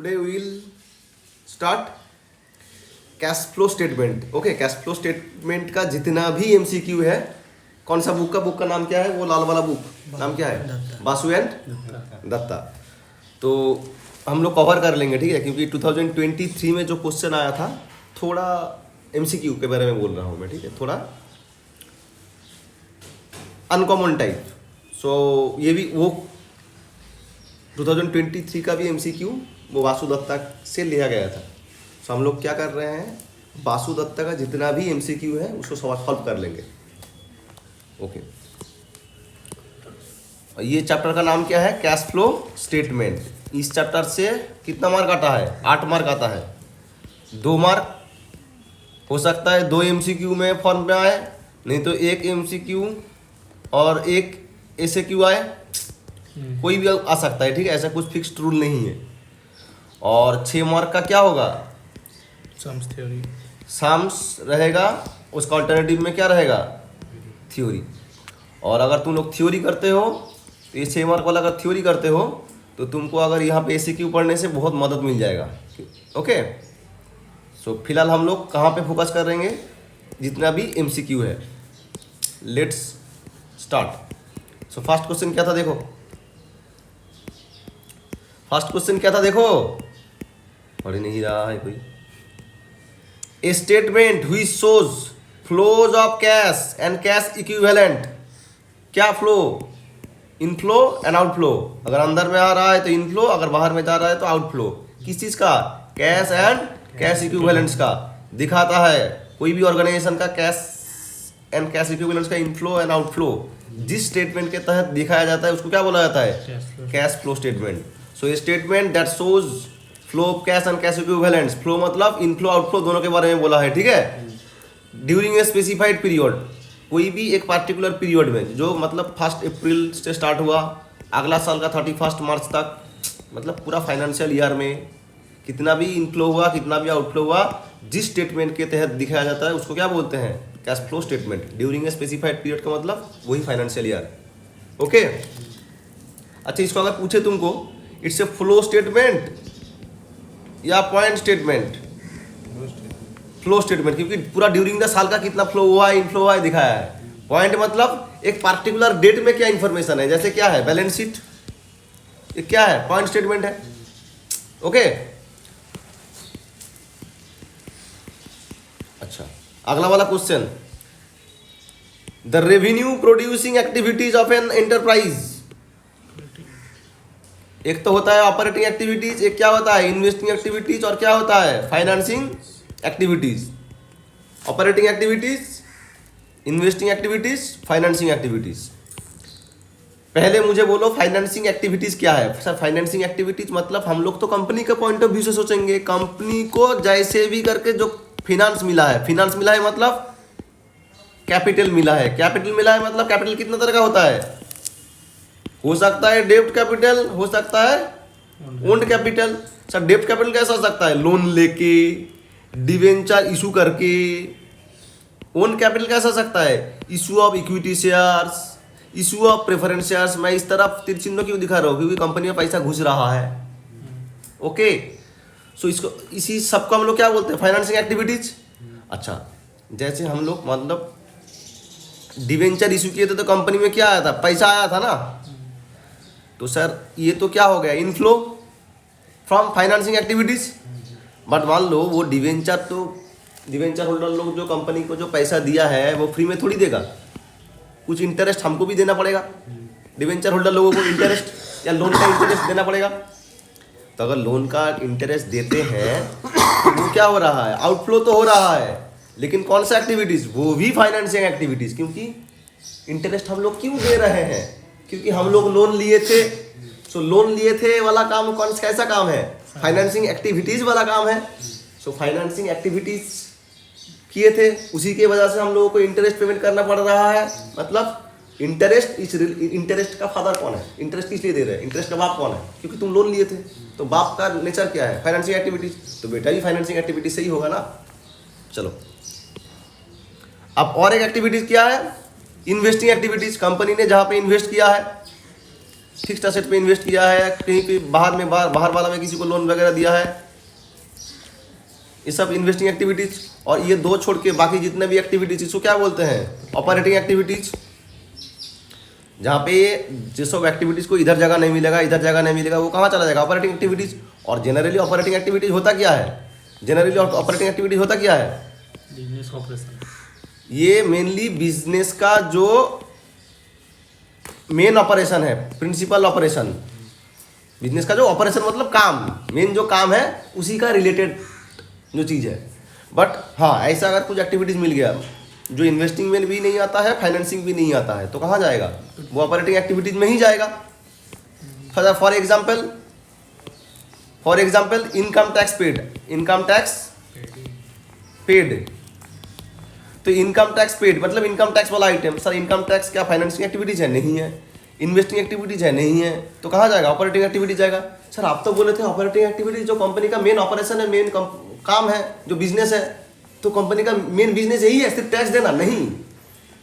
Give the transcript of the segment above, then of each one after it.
Today we will start cash flow statement. Okay, cash flow statement का जितना भी MCQ है, कौन सा बुक का नाम क्या है? वो लाल वाला बुक नाम क्या है? बासु एंड दत्ता। तो हम लोग कवर कर लेंगे, ठीक है, क्योंकि 2023 में जो क्वेश्चन आया था, थोड़ा एमसीक्यू के बारे में बोल रहा हूँ मैं, ठीक है, थोड़ा अनकॉमन टाइप। सो ये भी वो 2023 का भी एमसीक्यू वो बासु दत्ता से लिया गया था। सो हम लोग क्या कर रहे हैं, बासु दत्ता का जितना भी एमसीक्यू है उसको सॉल्व कर लेंगे। ओके, ये चैप्टर का नाम क्या है? Cash flow statement. इस चैप्टर से कितना मार्क आता है? 8 मार्क आता है। 2 मार्क हो सकता है 2 एमसीक्यू में फॉर्म में आए, नहीं तो 1 एमसीक्यू और 1 एसएक्यू आए, कोई भी आ सकता है, ठीक है, ऐसा कुछ फिक्स्ड रूल नहीं है। और 6 मार्क का क्या होगा? सम्स थ्योरी, सम्स रहेगा, उसका अल्टरनेटिव में क्या रहेगा? थ्योरी। और अगर तुम लोग थ्योरी करते हो तो ये 6 मार्क वाला अगर थ्योरी करते हो तो तुमको अगर यहाँ पे एसक्यू पढ़ने से बहुत मदद मिल जाएगा। ओके, सो फिलहाल हम लोग कहाँ पे फोकस करेंगे? जितना भी एमसीक्यू है। Let's start. So first question क्या था देखो, फर्स्ट क्वेश्चन क्या था देखो, पढ़ नहीं रहा है कोई। A statement which shows flows of cash and cash equivalent। क्या फ्लो? Inflow and outflow. अगर अंदर में आ रहा है तो इनफ्लो, अगर बाहर में जा रहा है तो आउटफ्लो। किस चीज का? कैश एंड कैश इक्विवेलेंट्स का दिखाता है। कोई भी ऑर्गेनाइजेशन का कैश एंड कैश इक्विवेलेंट्स का इनफ्लो एंड आउटफ्लो जिस स्टेटमेंट के तहत दिखाया जाता है उसको क्या बोला जाता है? Cash flow statement. So A statement that shows flow of cash and cash equivalents. Flow मतलब इनफ्लो आउटफ्लो दोनों के बारे में बोला है, ठीक है। ड्यूरिंग ए स्पेसिफाइड पीरियड, कोई भी एक पार्टिकुलर पीरियड में, जो मतलब 1 अप्रैल से स्टार्ट हुआ अगला साल का 31 मार्च तक, मतलब पूरा फाइनेंशियल ईयर में कितना भी इनफ्लो हुआ कितना भी आउटफ्लो हुआ, जिस स्टेटमेंट के तहत दिखाया जाता है उसको क्या बोलते हैं? Cash flow statement. During a specified period का मतलब वही फाइनेंशियल ईयर। ओके, अच्छा, इसको अगर पूछे तुमको इट्स ए फ्लो स्टेटमेंट या पॉइंट स्टेटमेंट? फ्लो स्टेटमेंट, क्योंकि पूरा ड्यूरिंग द साल का कितना फ्लो हुआ है, इनफ्लो हुआ है दिखाया है। पॉइंट मतलब एक पार्टिकुलर डेट में क्या इंफॉर्मेशन है, जैसे क्या है बैलेंस शीट, ये क्या है? पॉइंट स्टेटमेंट है। ओके, अच्छा, अगला वाला question, the revenue producing activities of an enterprise. एक तो होता है ऑपरेटिंग एक्टिविटीज, एक क्या होता है? इन्वेस्टिंग एक्टिविटीज, और क्या होता है? Financing activities. Operating activities, investing activities, financing activities. पहले मुझे बोलो फाइनेंसिंग एक्टिविटीज क्या है? सर, फाइनेंसिंग एक्टिविटीज मतलब हम लोग तो कंपनी के पॉइंट ऑफ व्यू से सोचेंगे। कंपनी को जैसे भी करके जो फिनांस मिला है, फिनांस मिला है मतलब कैपिटल मिला है। कैपिटल मिला है मतलब कैपिटल कितना तरह का होता है? हो सकता है डेब्ट कैपिटल, हो सकता है ओन्ड कैपिटल। सर, डेब्ट कैपिटल कैसा हो सकता है? लोन लेके, डिवेंचर इशू करके। ओन कैपिटल कैसा हो सकता है? Issue of equity shares, issue of preference shares. मैं इस तरफ तीर चिन्ह क्यों दिखा रहा हूँ? क्योंकि कंपनी में पैसा घुस रहा है। ओके, सो इसको इसी सबको हम लोग क्या बोलते हैं? Financing activities. अच्छा, जैसे हम लोग मतलब डिवेंचर इशू किए थे तो कंपनी में क्या आया था? पैसा आया था ना। तो सर ये तो क्या हो गया? Inflow from financing activities. But मान लो वो डिवेंचर, तो डिवेंचर होल्डर लोग जो कंपनी को जो पैसा दिया है वो फ्री में थोड़ी देगा, कुछ इंटरेस्ट हमको भी देना पड़ेगा। डिवेंचर होल्डर लोगों को इंटरेस्ट या लोन का इंटरेस्ट देना पड़ेगा। तो अगर लोन का इंटरेस्ट देते हैं तो वो क्या हो रहा है? आउटफ्लो तो हो रहा है, लेकिन कौन सा एक्टिविटीज? वो भी फाइनेंसिंग एक्टिविटीज। क्योंकि इंटरेस्ट हम लोग क्यों दे रहे हैं? क्योंकि हम लोग लोन लिए थे। सो लोन लिए थे वाला काम कौन सा कैसा काम है? फाइनेंसिंग एक्टिविटीज वाला काम है। सो फाइनेंसिंग एक्टिविटीज किए थे, उसी के वजह से हम लोगों को इंटरेस्ट पेमेंट करना पड़ रहा है। मतलब इंटरेस्ट का फादर कौन है? इंटरेस्ट किस लिए दे रहे हैं? इंटरेस्ट का बाप कौन है? क्योंकि तुम लोन लिए थे, तो बाप का नेचर क्या है? Financing activities. तो बेटा भी फाइनेंसिंग एक्टिविटीज से ही होगा ना। चलो, अब और एक एक्टिविटीज क्या है? Investing activities. कंपनी ने जहां पे इन्वेस्ट किया है, फिक्स्ड एसेट पे इन्वेस्ट किया है, कहीं पे बाहर वाला में किसी को लोन वगैरह दिया है, ये सब इन्वेस्टिंग एक्टिविटीज। और ये दो छोड़ के बाकी जितने भी एक्टिविटीज इसको क्या बोलते हैं? Operating activities. जहाँ पे जिस सब एक्टिविटीज को इधर जगह नहीं मिलेगा, इधर जगह नहीं मिलेगा, वो कहाँ चला जाएगा? Operating activities. और जनरली ऑपरेटिंग एक्टिविटीज होता क्या है? जनरली ऑपरेटिंग एक्टिविटीज होता क्या है? Business operation. ये मेनली बिजनेस का जो मेन ऑपरेशन है, प्रिंसिपल ऑपरेशन, बिजनेस का जो ऑपरेशन मतलब काम, मेन जो काम है उसी का रिलेटेड जो चीज़ है। बट हाँ, ऐसा अगर कुछ एक्टिविटीज़ मिल गया जो इन्वेस्टिंग में भी नहीं आता है, फाइनेंसिंग भी नहीं आता है, तो कहाँ जाएगा? वो ऑपरेटिंग एक्टिविटीज में ही जाएगा। For example income tax paid, income tax paid. तो इनकम टैक्स पेड मतलब इनकम टैक्स वाला आइटम। सर इनकम टैक्स क्या फाइनेंसिंग एक्टिविटीज है? नहीं है। इन्वेस्टिंग एक्टिविटीज है? नहीं है। तो कहाँ जाएगा? ऑपरेटिंग एक्टिविटीज जाएगा। सर आप तो बोले थे ऑपरेटिंग एक्टिविटीज जो कंपनी का मेन ऑपरेशन है, मेन काम है, जो बिजनेस है, तो कंपनी का मेन बिजनेस यही है, सिर्फ टैक्स देना? नहीं,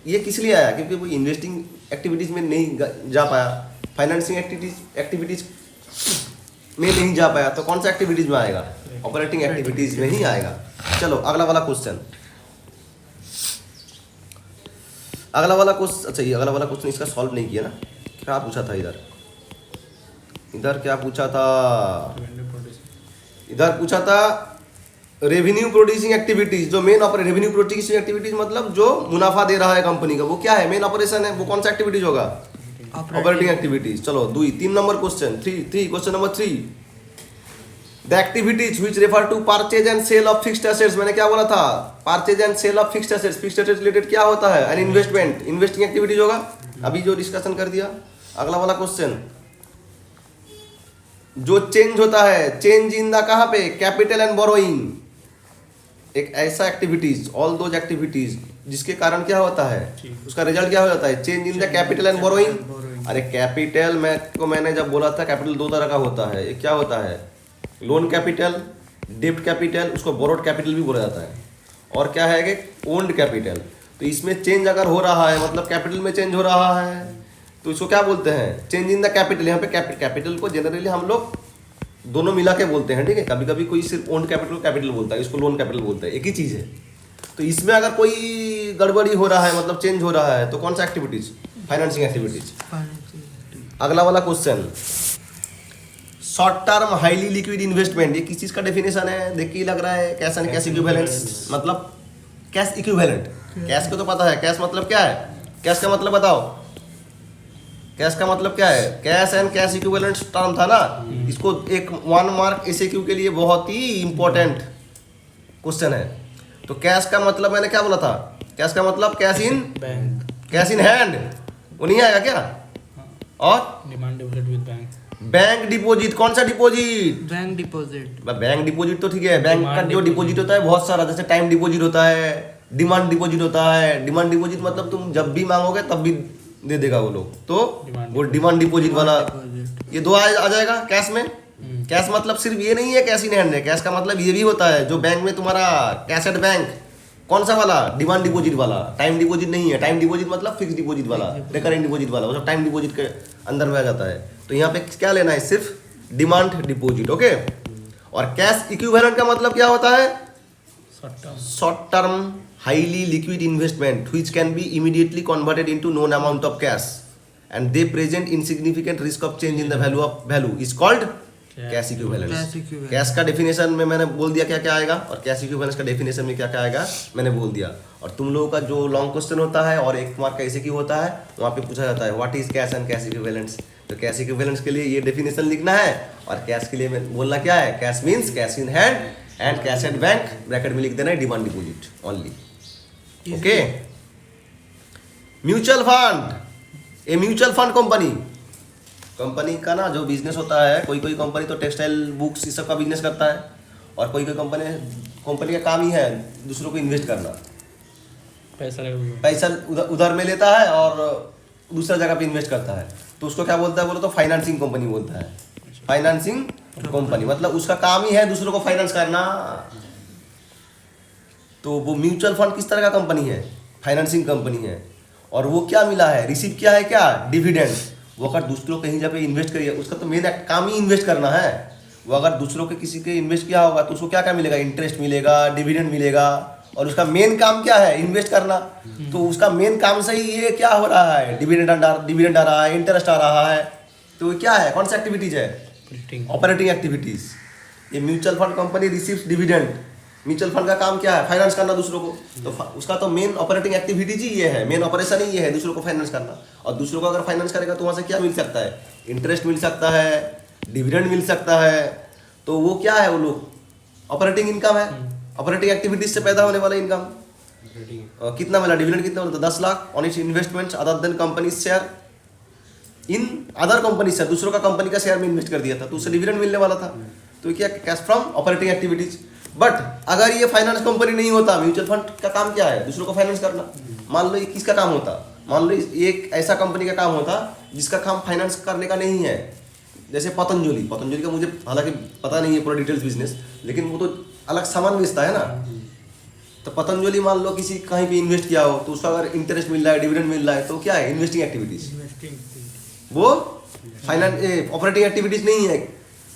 ये किस लिए आया? क्योंकि वो इन्वेस्टिंग एक्टिविटीज में नहीं जा पाया, फाइनेंसिंग एक्टिविटीज में नहीं जा पाया, तो कौन सा एक्टिविटीज में आएगा? ऑपरेटिंग एक्टिविटीज में ही आएगा। चलो अगला वाला क्वेश्चन। अच्छा ये अगला वाला क्वेश्चन इसका सॉल्व नहीं किया ना? क्या पूछा था इधर क्या पूछा था? इधर पूछा था रेवेन्यू प्रोड्यूसिंग एक्टिविटीज, जो मेन रेवेन्यू प्रोड्यूसिंग एक्टिविटीज मतलब जो मुनाफा दे रहा है कंपनी का, वो क्या है? मेन ऑपरेशन है। वो कौन सा एक्टिविटीज होगा? Operating activities. चलो 3 नंबर question, question number 3। The activities which refer to purchase and sale of fixed assets. मैंने क्या बोला था? Purchase and sale of fixed assets. Fixed assets related क्या होता है? एन इन्वेस्टमेंट, इन्वेस्टिंग एक्टिविटीज होगा। अभी जो डिस्कशन कर दिया। अगला वाला क्वेश्चन, जो चेंज होता है, चेंज इन द कहाँ पे? Capital and borrowing. एक ऐसा एक्टिविटीज, ऑल दोज एक्टिविटीज जिसके कारण क्या होता है, उसका रिजल्ट क्या हो जाता है? Change in the capital and borrowing. अरे कैपिटल मैंने जब बोला था कैपिटल 2 तरह का होता है। एक क्या होता है? लोन कैपिटल, डेब्ट कैपिटल, उसको बोरोड कैपिटल भी बोला जाता है। और क्या है कि ओन्ड कैपिटल। तो इसमें चेंज अगर हो रहा है मतलब कैपिटल में चेंज हो रहा है, तो इसको क्या बोलते हैं? Change in the capital. यहाँ पे कैपिटल को जनरली हम लोग दोनों मिला के बोलते हैं, ठीक है? कभी कभी कोई सिर्फ ओन्ड कैपिटल बोलता है, इसको लोन कैपिटल बोलता है, एक ही चीज़ है। तो इसमें अगर कोई गड़बड़ी हो रहा है मतलब चेंज हो रहा है, तो कौन सा एक्टिविटीज? Financing activities. अगला वाला question, short term highly liquid investment. ये किस चीज का डेफिनेशन है? देख के ही लग रहा है कैश एंड कैश इक्विवेलेंस, मतलब कैश इक्विवेलेंट। कैश को तो पता है, कैश मतलब क्या है? कैश का मतलब बताओ, कैश का मतलब क्या है? Cash and cash equivalent term था ना, इसको एक 1 मार्क एसएक्यू के लिए बहुत ही इंपॉर्टेंट क्वेश्चन है। तो कैश का मतलब मैंने क्या बोला था? कैश का मतलब cash in bank, cash in hand, वो नहीं आएगा क्या? और demand deposit with bank, bank deposit. कौन सा deposit? Bank deposit. Bank deposit तो ठीक है, बैंक का जो डिपॉजिट होता है बहुत सारा, जैसे टाइम डिपॉजिट होता है, डिमांड डिपॉजिट होता है। डिमांड डिपॉजिट मतलब तुम जब भी मांगोगे तब भी दे देगा वो लोग, तो वो डिमांड डिपॉजिट वाला। ये 2 आ जाएगा कैश में। कैश मतलब सिर्फ ये नहीं है कैश इन हैंड है, कैश का मतलब ये भी होता है जो बैंक में तुम्हारा कैश एट बैंक, कौन सा वाला? डिमांड डिपॉजिट वाला। टाइम डिपॉजिट नहीं है, टाइम डिपॉजिट मतलब फिक्स डिपॉजिट वाला, रिकरिंग डिपॉजिट वाला, वो सब टाइम डिपॉजिट के अंदर में आ जाता है। तो यहाँ पे क्या लेना है? सिर्फ डिमांड डिपॉजिट, ओके। और कैश इक्विवेलेंट का मतलब क्या होता है? Short term highly liquid investment which can be immediately converted into known amount of cash and they present insignificant risk of change in the value is called cash equivalence. Cash का definition में मैंने बोल दिया क्या क्या आएगा, और cash equivalence का डेफिनेशन में क्या क्या आएगा मैंने बोल दिया। और तुम लोगों का जो लॉन्ग क्वेश्चन होता है और 1 मार्क कैसे की होता है, वहाँ पे पूछा जाता है what is cash and cash equivalence. तो कैश इक्विवेलेंस के लिए ये डेफिनेशन लिखना है, और कैश के लिए बोलना क्या है? Cash means cash in hand and cash at bank, bracket में लिख देना है demand deposit only, okay. Mutual fund, a mutual fund company का ना जो बिजनेस होता है, कोई कंपनी तो टेक्सटाइल बुक्स इस सब का बिजनेस करता है, और कोई कंपनी का काम ही है दूसरों को इन्वेस्ट करना। पैसा उधर में लेता है और दूसरा जगह पे इन्वेस्ट करता है, तो उसको क्या बोलता है? बोलो तो फाइनेंसिंग कंपनी बोलता है। फाइनेंसिंग कंपनी मतलब उसका काम ही है दूसरों को फाइनेंस करना। तो वो म्यूचुअल फंड किस तरह का कंपनी है? फाइनेंसिंग कंपनी है। और वो क्या मिला है? रिसीव किया है क्या? डिविडेंड। वो अगर दूसरों कहीं जगह इन्वेस्ट करिए, उसका तो मेन काम ही इन्वेस्ट करना है। वो अगर दूसरों के किसी के इन्वेस्ट किया होगा तो उसको क्या क्या मिलेगा, इंटरेस्ट मिलेगा, डिविडेंड मिलेगा, और उसका मेन काम क्या है, इन्वेस्ट करना। तो उसका मेन काम से ही ये क्या हो रहा है, डिविडेंड आ रहा है, इंटरेस्ट आ रहा है। तो ये क्या है, कौन सा एक्टिविटीज है, ऑपरेटिंग एक्टिविटीज। ये mutual fund company receives dividend. Mutual fund का काम क्या है, फाइनेंस करना दूसरों को। तो उसका तो मेन ऑपरेटिंग एक्टिविटीज ही ये है, मेन ऑपरेशन ही ये है, दूसरों को फाइनेंस करना। और दूसरों को अगर फाइनेंस करेगा तो वहाँ से क्या मिल सकता है, इंटरेस्ट मिल सकता है, डिविडेंड मिल सकता है। तो वो क्या है, वो लोग ऑपरेटिंग इनकम है, ऑपरेटिंग एक्टिविटीज से पैदा होने वाला इनकम। कितना मिला, डिविडेंड कितना मिला, 10 lakh on it's investments other than company share in other company से, दूसरों का कंपनी का शेयर में इन्वेस्ट कर दिया था, तो उससे डिविडेंड मिलने वाला था। तो क्या, cash from operating activities. But अगर ये फाइनेंस कंपनी नहीं होता, म्यूचुअल फंड का काम क्या है, दूसरों को फाइनेंस करना। मान लो ये किसका काम होता, मान लो ये एक ऐसा कंपनी का काम होता जिसका काम फाइनेंस करने का नहीं है, जैसे पतंजलि का मुझे हालांकि पता नहीं है पूरा डिटेल्स बिजनेस, लेकिन वो तो अलग सामान बेचता है ना। तो पतंजलि मान लो किसी कहीं पे इन्वेस्ट किया हो, तो उसका अगर इंटरेस्ट मिल रहा है, डिविडेंड मिल रहा है, तो क्या है, इन्वेस्टिंग एक्टिविटीज। वो फाइनेंस ऑपरेटिंग एक्टिविटीज नहीं है,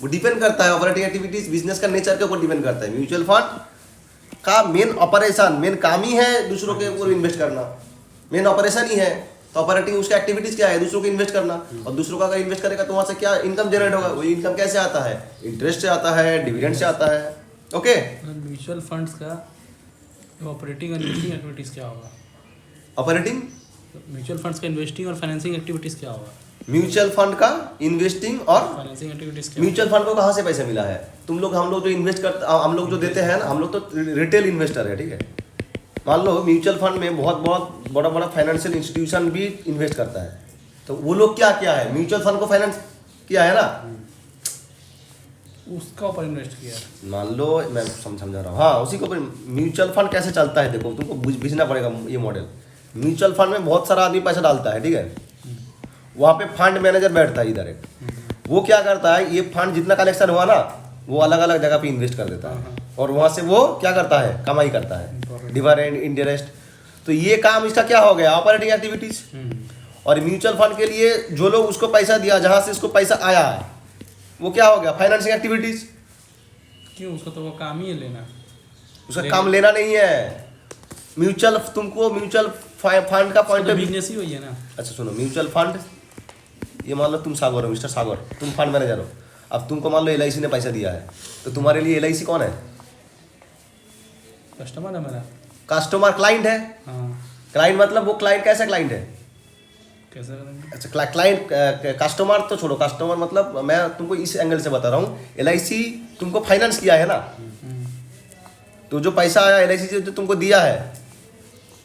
वो डिपेंड करता है, ऑपरेटिंग एक्टिविटीज बिजनेस का नेचर के ऊपर डिपेंड करता है। म्यूचुअल फंड का मेन ऑपरेशन, मेन काम ही है दूसरों के ऊपर इन्वेस्ट करना, मेन ऑपरेशन ही है। तो ऑपरेटिंग उसका एक्टिविटीज क्या है, दूसरों को इन्वेस्ट करना। और दूसरों का अगर इन्वेस्ट करेगा तो वहाँ से क्या इनकम जनरेट होगा, वो इनकम कैसे आता है, इंटरेस्ट से आता है, डिविडेंड से आता है। ओके, म्यूचुअल फंड्स का ऑपरेटिंग और इन्वेस्टिंग एक्टिविटीज क्या होगा, ऑपरेटिंग म्यूचुअल फंड्स का इन्वेस्टिंग और फाइनेंसिंग एक्टिविटीज क्या होगा, म्यूचुअल फंड का इन्वेस्टिंग और फाइनेंसिंग एक्टिविटीज क्या म्यूचुअल फंड को कहाँ से पैसे मिला है, तुम लोग हम लोग जो इन्वेस्ट करते, हम लोग जो देते हैं ना, हम लोग तो रिटेल इन्वेस्टर है, ठीक है। मान लो म्यूचुअल फंड में बहुत बड़ा बड़ा फाइनेंशियल इंस्टीट्यूशन भी इन्वेस्ट करता है, तो वो लोग क्या किया है, म्यूचुअल फंड को फाइनेंस किया है ना, उसका ऊपर इन्वेस्ट किया है। मान लो मैं समझा रहा हूँ, हाँ उसी को। म्यूचुअल फंड कैसे चलता है, देखो तुमको बुझना पड़ेगा ये मॉडल। म्यूचुअल फंड में बहुत सारा आदमी पैसा डालता है, ठीक है। वहाँ पे फंड मैनेजर बैठता है इधर एक, वो क्या करता है, ये फंड जितना कलेक्शन हुआ ना, वो अलग अलग जगह पे इन्वेस्ट कर देता है, और वहाँ से वो क्या करता है, कमाई करता है, डिविडेंड, इंटरेस्ट। तो ये काम इसका क्या हो गया, ऑपरेटिंग एक्टिविटीज। और म्यूचुअल फंड के लिए जो लोग उसको पैसा दिया, जहाँ से उसको पैसा आया है, वो क्या हो गया, फाइनेंसिंग एक्टिविटीज। क्यों, उसका तो वो काम ही है लेना, उसका काम लेना नहीं है। म्यूचुअल, तुमको म्यूचुअल फंड का पॉइंट ऑफ व्यू, बिजनेस ही वही है ना। अच्छा सुनो, म्यूचुअल फंड, ये मान लो तुम सागर हो, मिस्टर सागर, तुम फंड मैनेजर हो। अब तुमको मान लो LIC ने पैसा दिया है, तो तुम्हारे लिए LIC कौन है, कस्टमर है मेरा। कस्टमर, क्लाइंट है। हाँ, क्लाइंट मतलब वो क्लाइंट कैसा क्लाइंट है, कैसे करेंगे। अच्छा क्लाइंट, कस्टमर तो छोड़ो, कस्टमर मतलब मैं तुमको इस एंगल से बता रहा हूँ। LIC तुमको फाइनेंस किया है ना, तो जो पैसा आया LIC से जो तुमको दिया है,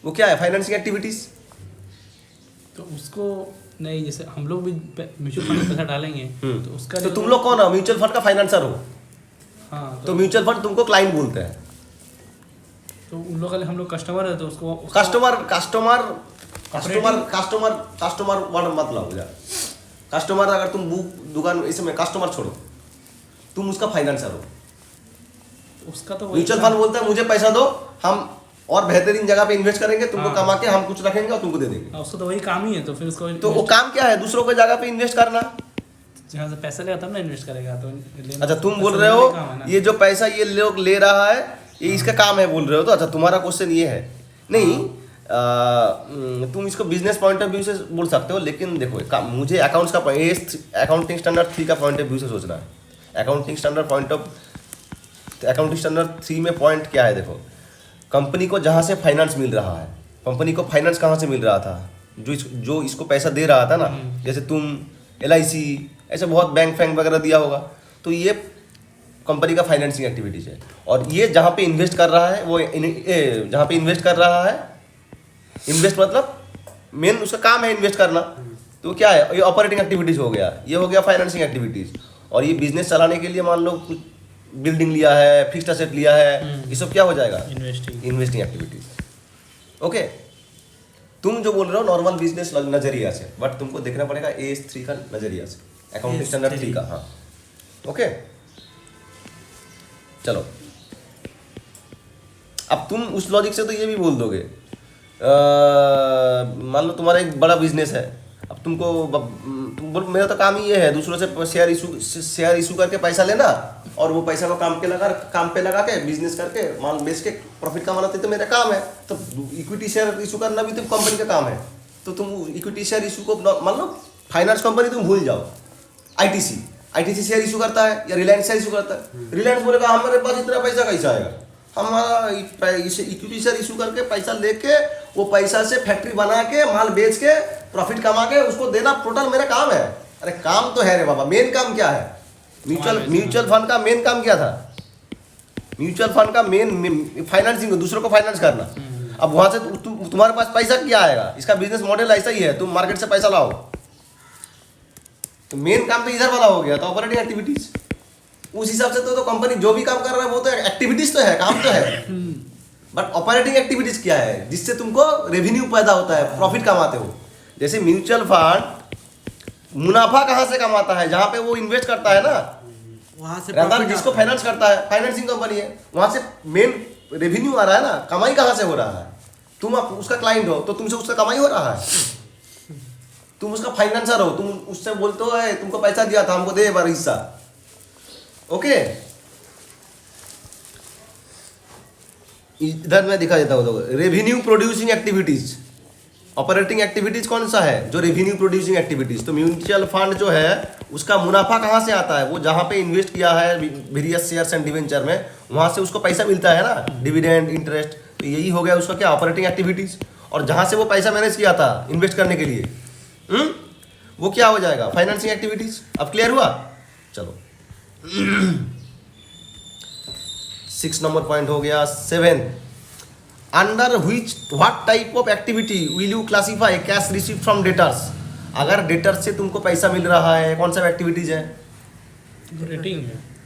वो क्या है, फाइनेंसिंग एक्टिविटीज। तो उसको नहीं, जैसे हम लोग भी म्यूचुअल फंड में पैसा डालेंगे तो उसका तो तुम लोग कौन हो, म्यूचुअल फंड का फाइनेंसर हो। हाँ, तो म्यूचुअल फंड तुमको क्लाइंट बोलते हैं। तो उन लोग हम लोग कस्टमर है, तो उसको कस्टमर वर्ड मत लाओ यार। कस्टमर अगर तुम बुक दुकान इसमें कस्टमर छोड़ो, तुम उसका फाइनेंसर हो। उसका तो म्यूचुअल फंड बोलता है मुझे पैसा दो, हम और बेहतरीन जगह पे इन्वेस्ट करेंगे, तुमको कमा के हम कुछ रखेंगे और तुमको दे देंगे। उसका तो वही काम ही है, तो फिर उसको तो वो काम क्या है, दूसरों के जगह पे इन्वेस्ट करना। जहाँ से पैसा लेगा तब ना इन्वेस्ट करेगा। तो अच्छा तुम बोल रहे हो ये जो पैसा ये लोग ले रहा है, ये इसका काम है बोल रहे हो। तो अच्छा तुम्हारा क्वेश्चन ये है, नहीं तुम इसको बिजनेस पॉइंट ऑफ व्यू से बोल सकते हो, लेकिन देखो मुझे अकाउंट्स का अकाउंटिंग स्टैंडर्ड 3 का पॉइंट ऑफ व्यू से सोचना है। अकाउंटिंग स्टैंडर्ड 3 में पॉइंट क्या है, देखो कंपनी को जहाँ से फाइनेंस मिल रहा है, कंपनी को फाइनेंस कहाँ से मिल रहा था, जो इसको पैसा दे रहा था ना, जैसे तुम LIC ऐसे बहुत बैंक वगैरह दिया होगा, तो ये कंपनी का फाइनेंसिंग एक्टिविटीज है। और ये जहाँ पे इन्वेस्ट कर रहा है, वो जहाँ पे इन्वेस्ट कर रहा है, इन्वेस्ट मतलब मेन उसका काम है इन्वेस्ट करना, तो क्या है, ये ऑपरेटिंग एक्टिविटीज हो गया, ये हो गया फाइनेंसिंग एक्टिविटीज। और ये बिजनेस चलाने के लिए मान लो कुछ बिल्डिंग लिया है, फिक्स्ड एसेट लिया है, ये सब क्या हो जाएगा, इन्वेस्टिंग एक्टिविटीज। ओके, तुम जो बोल रहे हो नॉर्मल बिजनेस नजरिया से, बट तुमको देखना पड़ेगा AS3 का नजरिया से, अकाउंटिंग स्टैंडर्ड 3 का। हाँ ओके, चलो अब तुम उस लॉजिक से तो ये भी बोल दोगे, मान लो तुम्हारा एक बड़ा बिजनेस है, अब तुम बोल मेरा तो काम ही ये है दूसरों से शेयर इशू करके पैसा लेना और वो पैसा को काम पे लगा के बिजनेस करके माल बेच के प्रॉफिट कमाना तो मेरा काम है। तो इक्विटी शेयर इशू करना भी तो कंपनी का काम है। तो तुम इक्विटी शेयर इशू को मान लो फाइनेंस कंपनी तुम भूल जाओ, आईटीसी शेयर इशू करता है या रिलायंस शेयर इशू करता है। रिलायंस बोलेगा हमारे पास इतना पैसा कैसा आएगा, हमारा इक्विटी शेयर इशू करके पैसा लेके वो पैसा से फैक्ट्री बना के माल बेच के प्रॉफिट कमा के उसको देना टोटल मेरा काम है। अरे काम तो है रे बाबा, मेन काम क्या है? म्यूचुअल फंड का मेन काम क्या था? म्यूचुअल फंड का मेन फाइनेंसिंग, दूसरों को फाइनेंस करना। अब वहां से तुम्हारे पास पैसा क्या आएगा? इसका बिजनेस मॉडल ऐसा ही है, तुम मार्केट से पैसा लाओ। तो मेन काम तो इधर वाला हो गया था, ऑपरेटिंग एक्टिविटीज। उस हिसाब से तो कंपनी जो भी काम कर रहा है वो तो एक्टिविटीज तो है, काम तो है। बट ऑपरेटिंग एक्टिविटीज क्या है? जिससे तुमको रेवेन्यू पैदा होता है, प्रॉफिट कमाते हो। जैसे म्यूचुअल फंड मुनाफा कहाँ से कमाता है? जहां पे वो इन्वेस्ट करता है ना, वहां से जिसको फाइनेंस करता है, फाइनेंसिंग कंपनी है, वहां से मेन रेवेन्यू आ रहा है ना। कमाई कहाँ से हो रहा है? तुम उसका क्लाइंट हो तो तुमसे उसका कमाई हो रहा है। तुम उसका फाइनेंसर हो, तुम उससे बोलते हो तुमको पैसा दिया था, हमको दे बार हिस्सा। ओके, इधर मैं दिखा देता हूँ। Revenue producing activities, operating activities कौन सा है? जो रेवेन्यू प्रोड्यूसिंग एक्टिविटीज। तो म्यूचुअल फंड जो है उसका मुनाफा कहाँ से आता है? वो जहाँ पे इन्वेस्ट किया है वेरियस शेयर्स एंड डिवेंचर में, वहाँ से उसको पैसा मिलता है ना, डिविडेंड, इंटरेस्ट। तो यही हो गया उसका क्या? Operating activities. और जहाँ से वो पैसा मैनेज किया था इन्वेस्ट करने के लिए, वो क्या हो जाएगा? Financing activities. अब क्लियर हुआ? चलो 6 नंबर पॉइंट हो गया। 7, under what type of activity will you classify cash receive from debtors? अगर डेटर्स से तुमको पैसा मिल रहा है, कौन सा एक्टिविटीज है?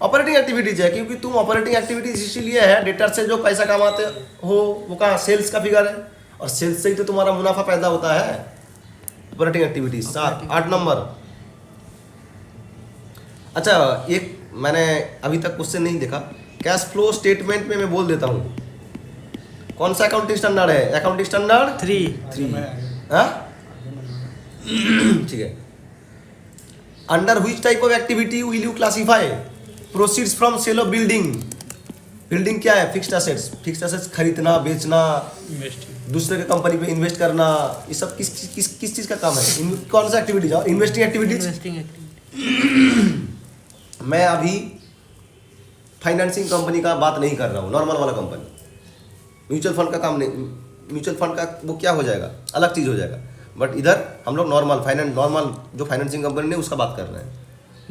ऑपरेटिंग एक्टिविटीज है, क्योंकि तुम ऑपरेटिंग एक्टिविटीज इसीलिए है, डेटर से जो पैसा कमाते हो वो कहाँ? सेल्स का फिगर है, और सेल्स से ही तो तुम्हारा मुनाफा पैदा होता है। Operating activities. 7, 8 नंबर। अच्छा, एक मैंने अभी तक क्वेश्चन नहीं देखा, कैश फ्लो स्टेटमेंट में मैं बोल देता हूँ। कौन सा अकाउंटिंग स्टैंडर्ड है? Accounting standard 3। हाँ, ठीक है। Under which type of activity will you classify proceeds from sale of building? Building क्या है? Fixed assets. फिक्स्ड एसेट्स खरीदना, बेचना, दूसरे के कंपनी पे इन्वेस्ट करना, ये सब किस चीज का काम है? कौन सा एक्टिविटीज? Investing activities. मैं अभी फाइनेंसिंग कंपनी का बात नहीं कर रहा हूँ, नॉर्मल वाला कंपनी। म्यूचुअल फंड का काम नहीं, म्यूचुअल फंड का वो क्या हो जाएगा? अलग चीज़ हो जाएगा। बट इधर हम लोग नॉर्मल जो फाइनेंसिंग कंपनी ने उसका बात कर रहे हैं।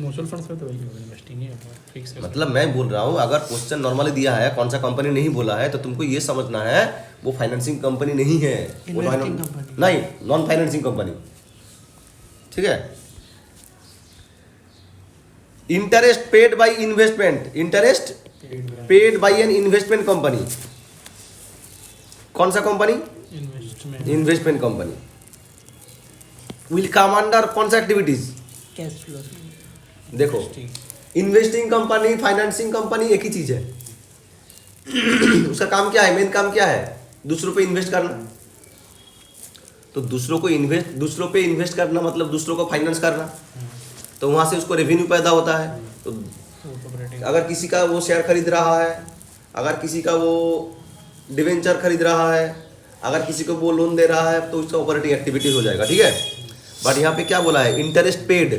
म्यूचुअल फंड से तो वही इन्वेस्टिंग है, फिक्स है। मतलब मैं बोल रहा हूँ, अगर क्वेश्चन नॉर्मली दिया है, कौन सा कंपनी नहीं बोला है, तो तुमको ये समझना है वो फाइनेंसिंग कंपनी नहीं है, वो नहीं, नॉन फाइनेंसिंग कंपनी। ठीक है। Interest paid by investment, interest paid by an investment company. कौन सा company? Investment company. Will come under कौन सा एक्टिविटीज? Cash flow. देखो, इन्वेस्टिंग कंपनी, फाइनेंसिंग कंपनी एक ही चीज है। उसका काम क्या है? मेन काम क्या है? दूसरों पे इन्वेस्ट करना। तो दूसरों पे इन्वेस्ट करना मतलब दूसरों को फाइनेंस करना। तो वहां से उसको रेवेन्यू पैदा होता है। तो अगर किसी का वो शेयर खरीद रहा है, अगर किसी का वो डिवेंचर खरीद रहा है, अगर किसी को वो लोन दे रहा है, तो उसका ऑपरेटिंग एक्टिविटीज हो जाएगा। ठीक है। बट यहाँ पे क्या बोला है? Interest paid.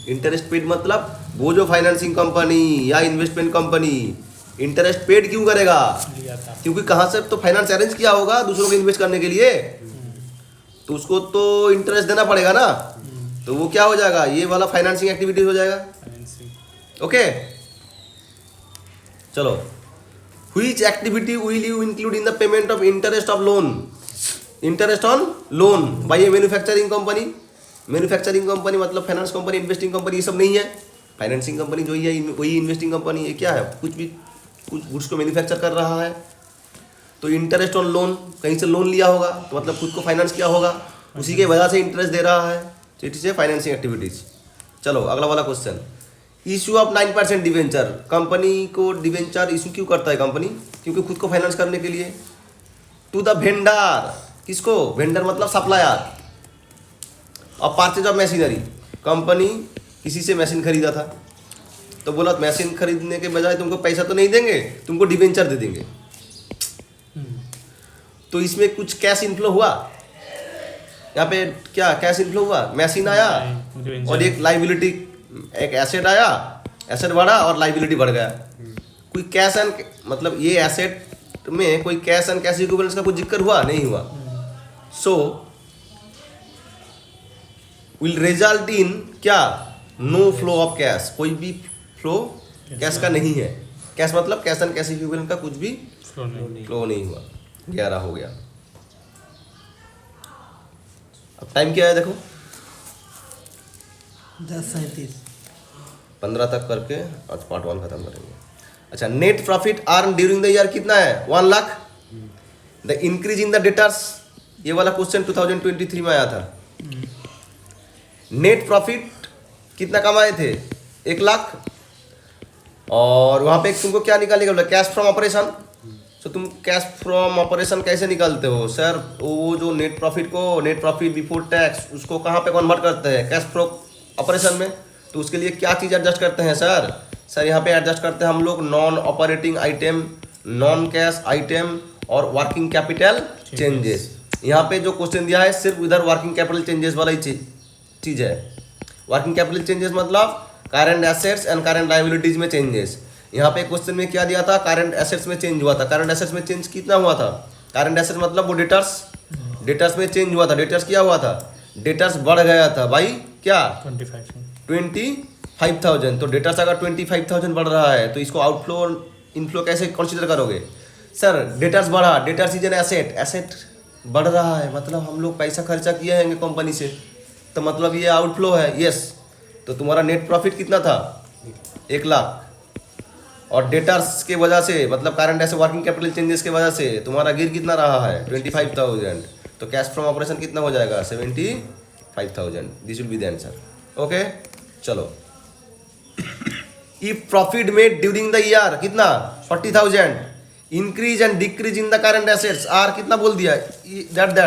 इंटरेस्ट पेड मतलब वो जो फाइनेंसिंग कंपनी या इन्वेस्टमेंट कंपनी इंटरेस्ट पेड क्यों करेगा? क्योंकि कहाँ से तो फाइनेंस अरेंज किया होगा दूसरों को इन्वेस्ट करने के लिए, तो उसको तो इंटरेस्ट देना पड़ेगा ना। तो वो क्या हो जाएगा? ये वाला फाइनेंसिंग एक्टिविटीज हो जाएगा। ओके, चलो। Which activity will you include in the payment of interest of loan? Interest on loan by a manufacturing company? Manufacturing company मतलब फाइनेंस कंपनी, इन्वेस्टिंग कंपनी, ये सब नहीं है। फाइनेंसिंग कंपनी जो है वही इन्वेस्टिंग कंपनी। ये क्या है? कुछ गुड्स को मैन्युफैक्चर कर रहा है। तो इंटरेस्ट ऑन लोन, कहीं से लोन लिया होगा तो मतलब खुद को फाइनेंस किया होगा, उसी के वजह से इंटरेस्ट दे रहा है। तो it is a financing activities. चलो अगला वाला question. Issue of 9% debenture. Company को डिवेंचर इशू क्यों करता है कंपनी? क्योंकि खुद को फाइनेंस करने के लिए। टू द वेंडर, किसको? वेंडर मतलब सप्लायर और परचेज ऑफ मशीनरी, कंपनी किसी से मशीन खरीदा था तो बोला मशीन खरीदने के बजाय तुमको पैसा तो नहीं देंगे, तुमको डिवेंचर दे देंगे। तो इसमें कुछ कैश इनफ्लो हुआ, यहाँ पे क्या कैश इनफ्लो हुआ, मशीन आया और एक लाइबिलिटी, एक एसेट आया, एसेट बढ़ा और लाइबिलिटी बढ़ गया। कोई कैश एंड मतलब ये एसेट में कोई कैश एंड कैश इक्विवेलेंस का कुछ जिक्र हुआ नहीं हुआ। सो विल रिजल्ट इन क्या, नो फ्लो ऑफ कैश, कोई भी फ्लो कैश का नहीं है। कैश मतलब कैश एंड कैश इक्विवेलेंट का कुछ भी फ्लो नहीं हुआ। 11 हो गया। अब टाइम क्या है देखो, 10:37। 15 तक करके आज पार्ट 1 खत्म करेंगे। अच्छा, net profit earn during the year कितना है, 1 lakh. The increase in the debtors, ये वाला क्वेश्चन 2023 में आया था। नेट प्रॉफिट कितना कमाए थे, 1 लाख। और वहां पे तुमको क्या निकालेगा बोला, कैश फ्रॉम ऑपरेशन। तो तुम कैश फ्रॉम ऑपरेशन कैसे निकालते हो सर, वो जो नेट प्रॉफिट को, नेट प्रॉफिट बिफोर टैक्स, उसको कहाँ पे कन्वर्ट करते हैं, कैश फ्रॉम ऑपरेशन में। तो उसके लिए क्या चीज़ एडजस्ट करते हैं सर, यहाँ पे एडजस्ट करते हैं हम लोग non operating item, non cash item और वर्किंग कैपिटल चेंजेस। यहाँ पे जो क्वेश्चन दिया है सिर्फ इधर वर्किंग कैपिटल चेंजेस वाला ही चीज़ है। वर्किंग कैपिटल चेंजेस मतलब current assets and current liabilities में चेंजेस। यहाँ पे क्वेश्चन में क्या दिया था, करंट एसेट्स में चेंज हुआ था। करंट एसेट्स में चेंज कितना हुआ था, करंट एसेट्स मतलब वो डेटर्स में चेंज हुआ था। डेटर्स क्या हुआ था, डेटर्स बढ़ गया था भाई, क्या 25,000। तो डेटर्स अगर 25,000 बढ़ रहा है तो इसको आउटफ्लो इनफ्लो कैसे कंसीडर करोगे सर। डेटर्स बढ़ा, debtors is an asset, asset बढ़ रहा है मतलब हम लोग पैसा खर्चा किए हैं कंपनी से, तो मतलब ये आउटफ्लो है। यस, तो तुम्हारा नेट प्रॉफिट कितना था, 1 लाख। और डेटर्स के वजह से मतलब current asset working capital changes के वजह से तुम्हारा गिर कितना रहा है, 25,000। तो कैश फ्रॉम ऑपरेशन कितना हो जाएगा, 75,000। This will be the answer. Okay, चलो। If profit made during the year कितना, 40,000। Increase and decrease in the current assets are कितना बोल दिया, that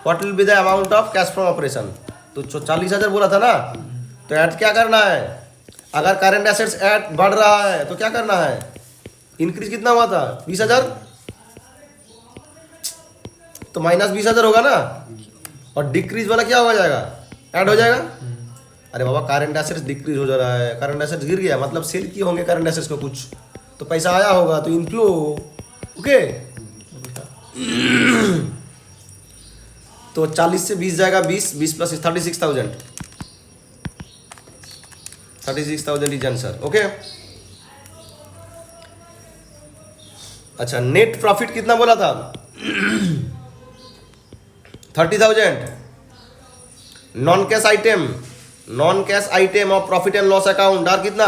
what will be the amount of cash from operation. तो 40,000 बोला था ना, तो ऐड क्या करना है, अगर करंट एसेट्स ऐड बढ़ रहा है तो क्या करना है, इंक्रीज कितना हुआ था 20,000, तो -20,000 होगा ना। और डिक्रीज वाला क्या हो जाएगा, ऐड हो जाएगा। अरे बाबा करंट एसेट्स डिक्रीज हो जा रहा है, करंट एसेट्स गिर गया मतलब सेल किए होंगे करंट एसेट्स को कुछ, तो पैसा आया होगा तो इनफ्लो। ओके, तो 40 से 20 जाएगा, 20 प्लस 36,000, 36,000 इज आंसर। ओके, अच्छा नेट प्रॉफिट कितना बोला था 30,000। Non cash item, non cash item of profit and loss account are कितना,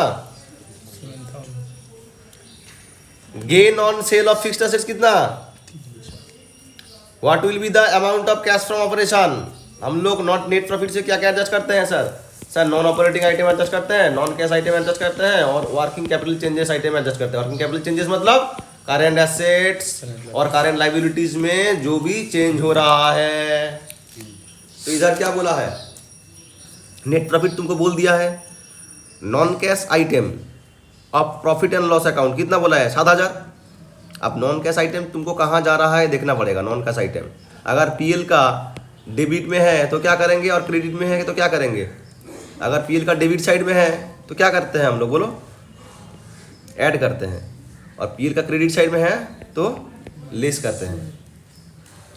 gain on sale of fixed assets कितना, what will be the amount of cash from operation. हम लोग not net profit से क्या क्या एडजस्ट करते हैं sir non operating item adjust करते हैं, नॉन कैश आइटम एडजस्ट करते हैं और working capital changes item adjust करते हैं। वर्किंग कैपिटल चेंजेस मतलब करंट एसेट्स और करंट लायबिलिटीज में जो भी चेंज हो रहा है। तो इधर क्या बोला है, नेट प्रॉफिट तुमको बोल दिया है, non cash item of profit and loss account कितना बोला है 7,000। अब नॉन कैश आइटम तुमको कहाँ जा रहा है देखना पड़ेगा। नॉन कैश आइटम अगर पीएल का डेबिट में है तो क्या करेंगे, और क्रेडिट में है तो क्या करेंगे। अगर पीएल का डेबिट साइड में है तो क्या करते हैं हम लोग, बोलो, ऐड करते हैं, और पीएल का क्रेडिट साइड में है तो लेस करते हैं।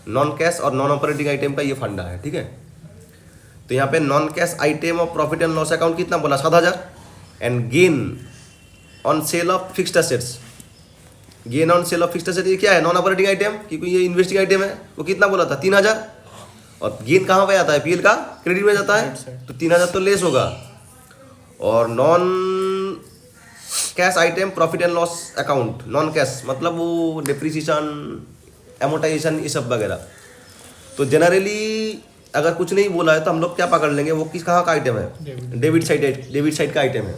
नॉन कैश और नॉन ऑपरेटिंग आइटम का ये फंडा है, ठीक है। तो यहाँ पे non cash item of profit and loss account कितना बोला 7,000। And gain on sale of fixed assets, gain on sale of fixed asset ये क्या है, नॉन ऑपरेटिंग आइटम, क्योंकि ये इन्वेस्टिंग आइटम है। वो कितना बोला था 3,000। और गेन कहाँ पे जाता है, पीएल का क्रेडिट में जाता है, तो 3,000 तो लेस होगा। और non cash item profit and loss account, non cash मतलब वो डिप्रिसिएशन, एमोटाइजेशन, ये सब वगैरह। तो जनरली अगर कुछ नहीं बोला है तो हम लोग क्या पकड़ लेंगे, वो किस कहाँ का आइटम है, डेबिट साइड का आइटम है।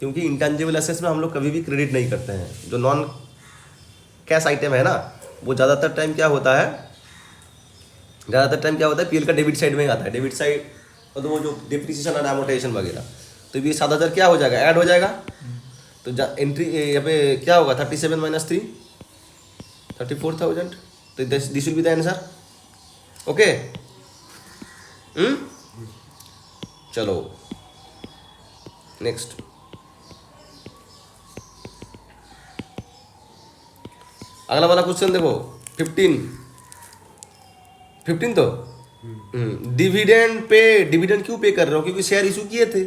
क्योंकि इंटेंजिबल एसेट्स में हम लोग कभी भी क्रेडिट नहीं करते हैं। जो नॉन कैश आइटम है ना, वो ज़्यादातर टाइम क्या होता है, पीएल का डेबिट साइड में ही आता है। डेबिट साइड और तो वो जो डिप्रिसिएशन और एमोर्टाइजेशन वगैरह, तो ये 7,000 क्या हो जाएगा, ऐड हो जाएगा। तो एंट्री यहाँ पे क्या होगा, 37 माइनस 3 34,000। तो this will be the answer. Okay, चलो नेक्स्ट। अगला वाला क्वेश्चन देखो 15 तो डिविडेंड पे, डिविडेंड क्यों पे कर रहे हो, क्योंकि शेयर इशू किए थे।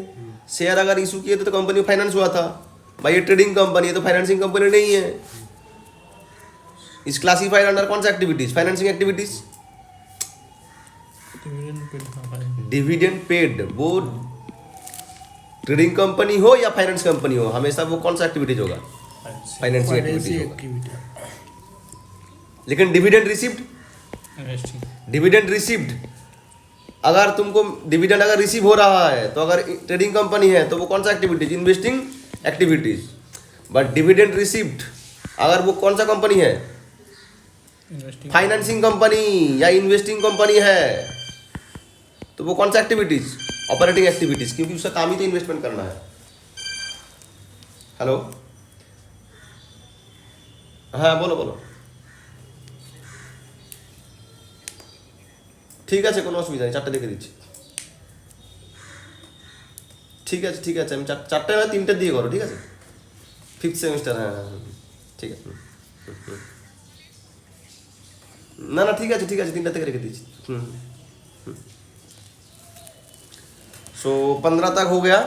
शेयर अगर इशू किए थे तो कंपनी फाइनेंस हुआ था भाई, ये ट्रेडिंग कंपनी है तो फाइनेंसिंग कंपनी नहीं है। इस क्लासिफाइड अंडर कौन सा activities, financing activities. Dividend paid वो ट्रेडिंग कंपनी हो या फाइनेंस कंपनी हो, हमेशा वो कौन सा एक्टिविटीज होगा, फाइनेंसिंग एक्टिविटीज होगा। लेकिन डिविडेंड रिसीव्ड, डिविडेंड रिसीव्ड, अगर तुमको डिविडेंड अगर रिसीव हो रहा है तो अगर ट्रेडिंग कंपनी है तो वो कौन सा activities, investing activities. But dividend received अगर वो कौन सा कंपनी है, फाइनेंसिंग कंपनी या इन्वेस्टिंग कंपनी है, तो वो कौन सा एक्टिविटीज, ऑपरेटिंग एक्टिविटीज, क्योंकि उसका काम ही तो इन्वेस्टमेंट करना है। हेलो, हाँ बोलो बोलो। ঠিক আছে, কোনো অসুবিধা নেই, 4টে দেখে দিচ্ছি। ঠিক আছে ঠিক আছে, আমি 4টে না 3টে দিয়ে করো, ঠিক আছে, 5th সেমিস্টার। হ্যাঁ হ্যাঁ ঠিক আছে। না না ঠিক আছে ঠিক আছে, 3টা থেকে রেখে দিচ্ছি। सो 15 तक हो गया,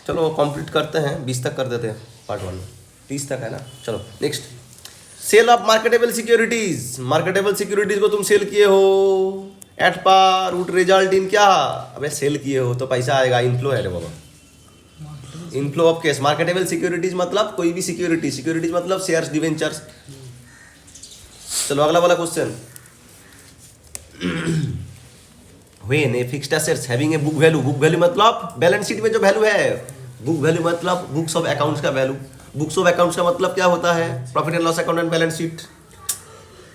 चलो कंप्लीट करते हैं, 20 तक कर देते हैं पार्ट 1 में, 30 तक है ना। चलो next, sale of marketable securities. Marketable securities को तुम सेल किए हो at par, would result in क्या, अबे सेल किए हो तो पैसा आएगा, इनफ्लो है रे बाबा, inflow of cash. Marketable securities मतलब कोई भी सिक्योरिटी, सिक्योरिटीज मतलब शेयर्स, डिवेंचर्स। चलो अगला वाला question, when a fixed assets having a book value, book value मतलब बैलेंस शीट में जो वैल्यू है, बुक वैल्यू मतलब बुक्स ऑफ अकाउंट्स का वैल्यू। बुक्स ऑफ अकाउंट्स का मतलब क्या होता है, profit and loss account and balance sheet.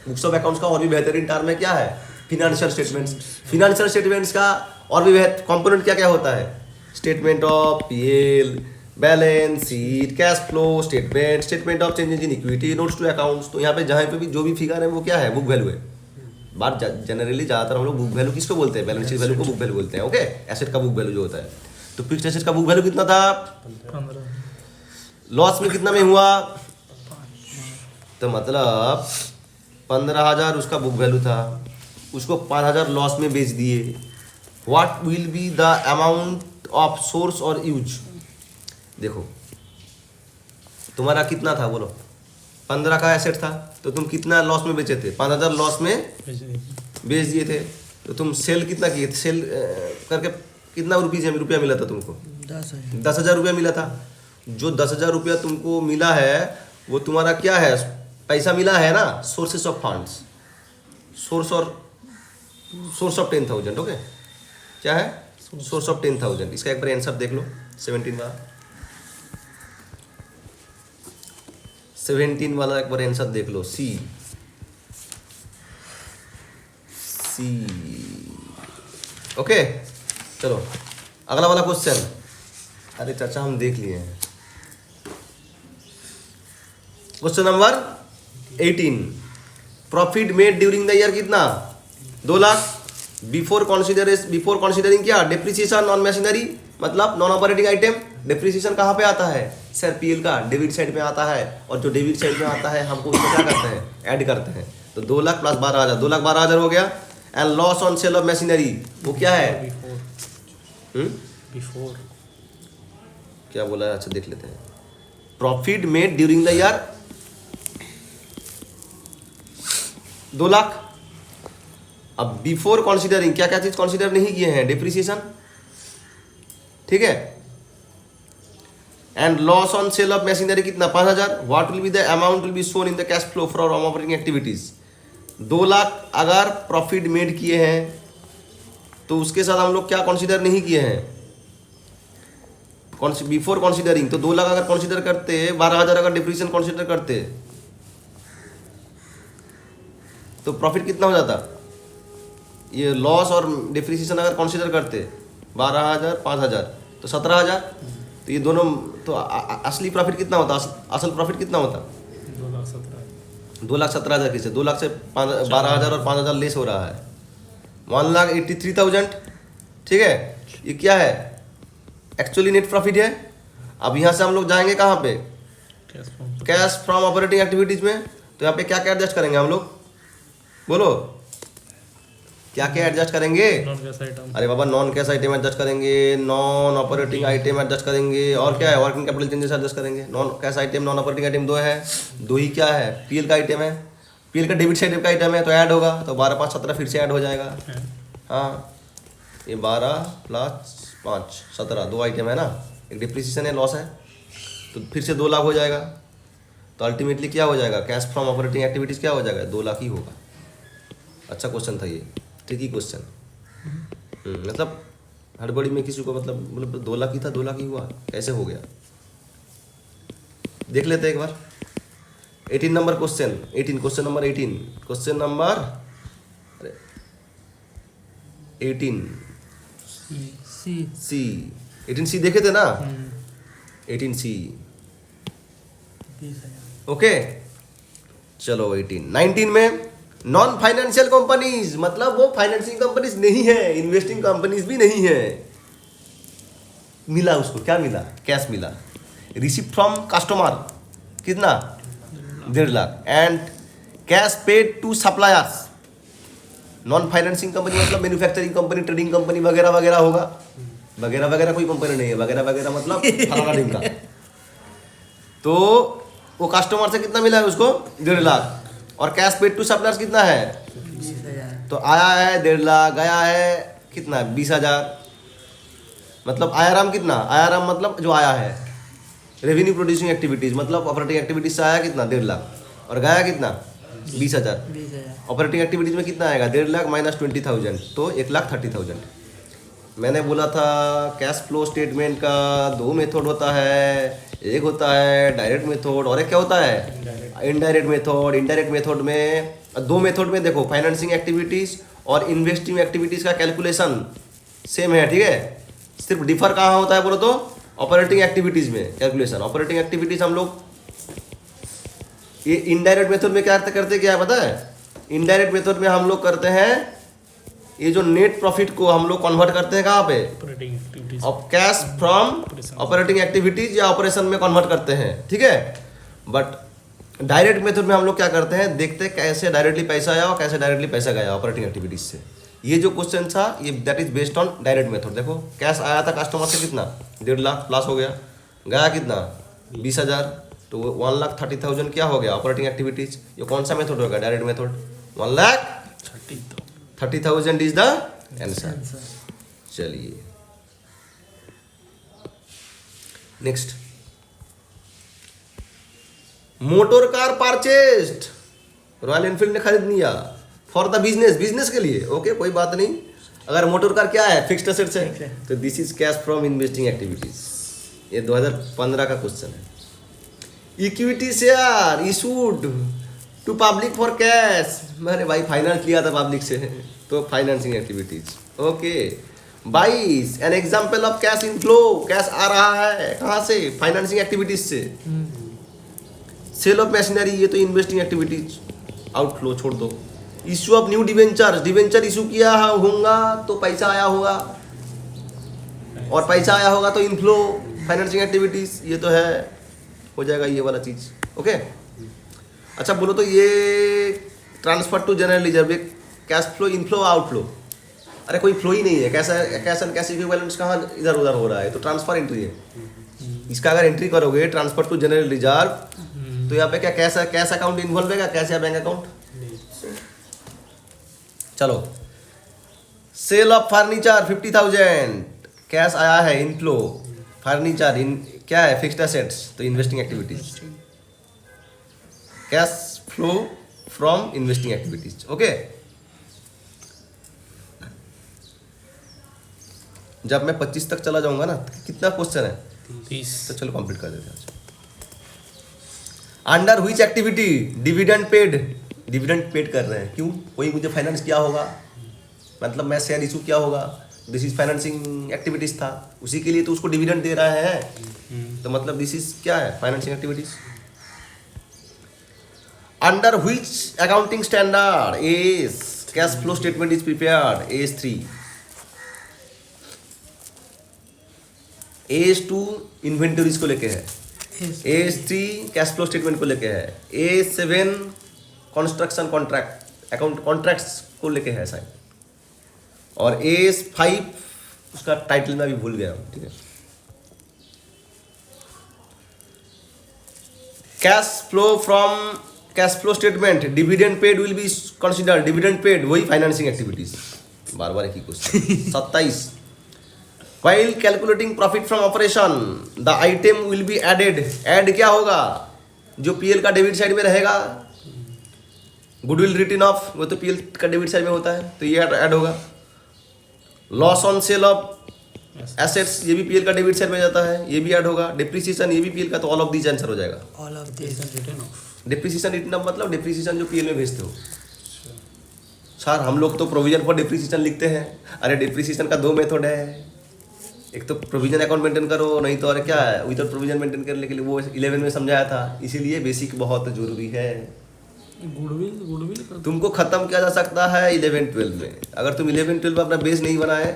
Books of accounts का और भी बेहतरीन टर्म है क्या है, फिनेंशियल स्टेटमेंट्स। फिनेंशियल स्टेटमेंट्स का और भी कंपोनेंट क्या क्या होता है, statement of PL, balance sheet, cash flow statement, statement of changes in equity, notes to accounts. तो यहाँ पे जहाँ पे भी जो भी फिगर है वो क्या है, बुक वैल्यू है। बात जनरली ज़्यादातर हम लोग बुक वैल्यू किसको बोलते हैं, बैलेंस शीट वैल्यू को बुक वैल्यू बोलते हैं। ओके, एसेट का बुक वैल्यू जो होता है। तो फिक्स्ड एसेट का बुक वैल्यू कितना था, 15। लॉस में कितना में हुआ, तो मतलब 15,000 उसका बुक वैल्यू था, उसको 5,000 लॉस में बेच दिए। What will be the amount of source और यूज। देखो तुम्हारा कितना था बोलो, 15 का एसेट था, तो तुम कितना लॉस में बेचे थे, 5,000 लॉस में बेच दिए थे। तो तुम सेल कितना किए थे, सेल करके कितना रुपया मिला था तुमको, 10,000 रुपया मिला था। जो 10,000 रुपया तुमको मिला है वो तुम्हारा क्या है, पैसा मिला है ना, sources of funds, source of 10,000। Okay, क्या है, सोर्स ऑफ 10,000। इसका एक बार आंसर देख लो, 17 वाला एक बार आंसर देख लो, सी। ओके चलो अगला वाला क्वेश्चन। अरे चाचा हम देख लिए हैं, question number 18। Profit made during the year कितना, 2 लाख। बिफोर कंसिडरिंग क्या, डेप्रिसिएशन ऑन मशीनरी, मतलब नॉन ऑपरेटिंग आइटम। डेप्रिसिएशन कहाँ पे आता है, सर पीएल का डेबिट साइड में आता है, और जो डेबिट साइड में आता है हमको उसको क्या करते हैं, ऐड करते हैं। तो 2 लाख प्लस 12,000, 2,12,000 हो गया। And loss on sale of machinery वो क्या है, बिफोर क्या बोला है, अच्छा देख लेते हैं। Profit made during the year 2 lakh. अब बिफोर कंसीडरिंग क्या क्या चीज कंसीडर नहीं किए हैं, डिप्रिसिएशन, ठीक है। And loss on sale of machinery कितना, 5,000। What will be the amount will be shown in the cash flow for operating activities. 2 lakh अगर प्रॉफिट मेड किए हैं तो उसके साथ हम लोग क्या कंसीडर नहीं किए हैं, बिफोर कंसीडरिंग। तो 2 लाख अगर कंसीडर करते, 12,000 अगर डिप्रिसिएशन कंसीडर करते तो प्रॉफिट कितना हो जाता, ये लॉस और डिप्रिसिएशन अगर कंसिडर करते 12,000 5,000 तो 17,000, तो ये दोनों तो असली प्रॉफिट कितना होता, असल प्रॉफिट कितना होता 2,17,000 किसे 2 लाख से 12,000 और 5,000 लेस हो रहा है 1,83,000, ठीक है। ये क्या है एक्चुअली नेट प्रॉफिट है। अब यहाँ से हम लोग जाएंगे कहाँ पे, कैश फ्रॉम ऑपरेटिंग एक्टिविटीज में, तो यहाँ पे क्या क्या एडजस्ट करेंगे हम लोग, बोलो क्या क्या एडजस्ट करेंगे। नॉन कैश आइटम, अरे बाबा नॉन कैश आइटम एडजस्ट करेंगे, नॉन ऑपरेटिंग आइटम एडजस्ट करेंगे, और क्या है वर्किंग कैपिटल चेंजेस एडजस्ट करेंगे। Non cash item non operating item दो है, दो ही क्या है पीएल का आइटम है, पीएल का डेबिट साइड का आइटम है तो ऐड होगा, तो 12 5 17 फिर से ऐड हो जाएगा। हाँ ये 12 + 5 17 दो आइटम है ना, एक डिप्रिसिएशन है लॉस है, तो फिर से 2 लाख हो जाएगा। तो अल्टीमेटली क्या हो जाएगा कैश फ्रॉम ऑपरेटिंग एक्टिविटीज़ क्या हो जाएगा 2 लाख ही होगा। अच्छा क्वेश्चन था ये, ट्रिकी क्वेश्चन। मतलब हड़बड़ी में किसी को मतलब 2 लाख ही था 2 लाख ही हुआ, कैसे हो गया देख लेते हैं एक बार। 18 number question, 18 question number 18 question number 18 सी 18 सी देखे थे ना 18 सी ओके। चलो 18 19 में नॉन फाइनेंशियल कंपनीज, मतलब वो फाइनेंसिंग कंपनीज नहीं है, इन्वेस्टिंग कंपनीज भी नहीं है। मिला उसको क्या मिला, कैश मिला, रिसीव फ्रॉम कस्टमर कितना 1.5 lakh, and cash paid to suppliers. Non financing company मतलब मैन्युफैक्चरिंग कंपनी, ट्रेडिंग कंपनी वगैरह वगैरह होगा, वगैरह वगैरह कोई कंपनी नहीं है, वगैरह वगैरह मतलब फलाना ढिमका। तो वो कस्टमर से कितना मिला है उसको 1.5 लाख, और कैश पेड टू सप्लायर्स कितना है 20,000। तो आया है 1.5 लाख, गया है कितना 20,000। मतलब आयाराम कितना, आयाराम मतलब जो आया है रेवेन्यू प्रोड्यूसिंग एक्टिविटीज, मतलब ऑपरेटिंग एक्टिविटीज से आया कितना 1.5 लाख, और गया कितना 20,000। 20,000। ऑपरेटिंग एक्टिविटीज में कितना आएगा 1.5 लाख - 20,000 तो 1,30,000। मैंने बोला था कैश फ्लो स्टेटमेंट का 2 मेथड होता है, एक होता है डायरेक्ट मेथड और एक क्या होता है इनडायरेक्ट मेथड। इनडायरेक्ट मेथड में 2 मेथड में देखो फाइनेंसिंग एक्टिविटीज और इन्वेस्टिंग एक्टिविटीज का कैलकुलेशन सेम है, ठीक है। सिर्फ डिफर कहाँ होता है बोलो तो ऑपरेटिंग एक्टिविटीज में कैलकुलेशन। ऑपरेटिंग एक्टिविटीज हम लोग ये इनडायरेक्ट मेथड में क्या करते क्या है पता है, इनडायरेक्ट मेथड में हम लोग करते हैं ये जो नेट प्रॉफिट को हम लोग कन्वर्ट करते हैं कहाँ पे ऑपरेटिंग एक्टिविटीज अब कैश फ्रॉम ऑपरेटिंग एक्टिविटीज या ऑपरेशन में कन्वर्ट करते हैं, ठीक है। बट डायरेक्ट मेथड में हम लोग क्या करते हैं, देखते हैं कैसे डायरेक्टली पैसा आया और कैसे डायरेक्टली पैसा गया ऑपरेटिंग एक्टिविटीज से। ये जो क्वेश्चन था ये that is based on direct method. देखो कैश आया था कस्टमर से कितना 1.5 लाख प्लस हो गया, गया कितना 20,000 तो 1,30,000 क्या हो गया ऑपरेटिंग एक्टिविटीज। ये कौन सा मेथड होगा direct method 1,30,000 is the answer. चलिए next, motor car purchased, Royal Enfield ने खरीद लिया फॉर द बिजनेस, बिजनेस के लिए ओके कोई बात नहीं। अगर मोटर कार क्या है फिक्स्ड एसेट्स है तो this is cash from investing activities. ये 2015 का क्वेश्चन है। Equity share issued to public for cash, मैंने भाई फाइनेंस लिया था पब्लिक से तो financing activities okay. 22 an example of cash inflow, cash आ रहा है कहाँ से फाइनेंसिंग एक्टिविटीज से। सेल ऑफ मशीनरी ये तो इन्वेस्टिंग एक्टिविटीज आउटफ्लो छोड़ दो। Issue of new debenture, debenture issue किया होगा तो पैसा आया होगा और पैसा आया होगा तो इनफ्लो फाइनेंसिंग एक्टिविटीज ये तो है हो जाएगा ये वाला चीज ओके। अच्छा बोलो तो ये transfer to general reserve cash flow inflow outflow, अरे कोई फ्लो ही नहीं है, कैसा कैश एंड कैश इक्विवेलेंट्स कहाँ इधर उधर हो रहा है तो ट्रांसफर एंट्री है। इसका अगर एंट्री करोगे ट्रांसफर टू जनरल रिजर्व तो यहाँ पे क्या कैश अकाउंट इन्वॉल्व है कैश या बैंक अकाउंट। चलो सेल ऑफ फर्नीचर 50,000 कैश आया है इनफ्लो, फर्नीचर इन क्या है फिक्स्ड एसेट्स तो investing activities, cash flow from investing activities okay. जब मैं 25 तक चला जाऊंगा ना कितना क्वेश्चन है 30 तो चलो कंप्लीट कर देते हैं। Under which activity dividend paid, dividend paid कर रहे हैं क्यों, कोई मुझे फाइनेंस किया होगा मतलब मैं शेयर इशू क्या होगा, दिस इज फाइनेंसिंग एक्टिविटीज था, उसी के लिए तो उसको डिविडेंड दे रहा है, तो मतलब दिस इज क्या है, financing activities. Under which accounting standard is cash flow statement is prepared, AS3। AS2 inventories को लेके है, AS3 कैश फ्लो स्टेटमेंट को लेके है, AS7 construction contract account contracts को लेके है शायद, और AS5 उसका टाइटल मैं अभी भूल गया हूँ, ठीक है। Cash flow statement dividend paid will be consider, dividend paid वही फाइनेंसिंग एक्टिविटीज, बार बार एक ही question. 27 while calculating profit from operation the item will be added, add क्या होगा, जो पीएल का डेबिट साइड में रहेगा, गुडविल रिटर्न ऑफ वो तो पीएल का डेबिट साइड में होता है, तो ये ऐड होगा। Loss on sale of assets ये भी पीएल का डेबिट साइड में जाता है, ये भी ऐड होगा। डिप्रिसिएशन ये भी पीएल का, तो ऑल ऑफ दीज आंसर हो जाएगा। All of this return of depreciation return of मतलब डिप्रिसिएशन जो पीएल में भेजते हो। सर हम लोग तो प्रोविजन फॉर डिप्रिसिएशन लिखते हैं, अरे डिप्रिसिएशन का दो मेथड है, एक तो प्रोविजन अकाउंट मेंटेन करो, नहीं तो अरे क्या है विदाउट प्रोविजन मेंटेन करने के लिए वो 11 में समझाया था, इसीलिए बेसिक बहुत जरूरी है। गुडविल तुमको खत्म किया जा सकता है 11-12 में, अगर तुम 11-12 में अपना बेस नहीं बनाए।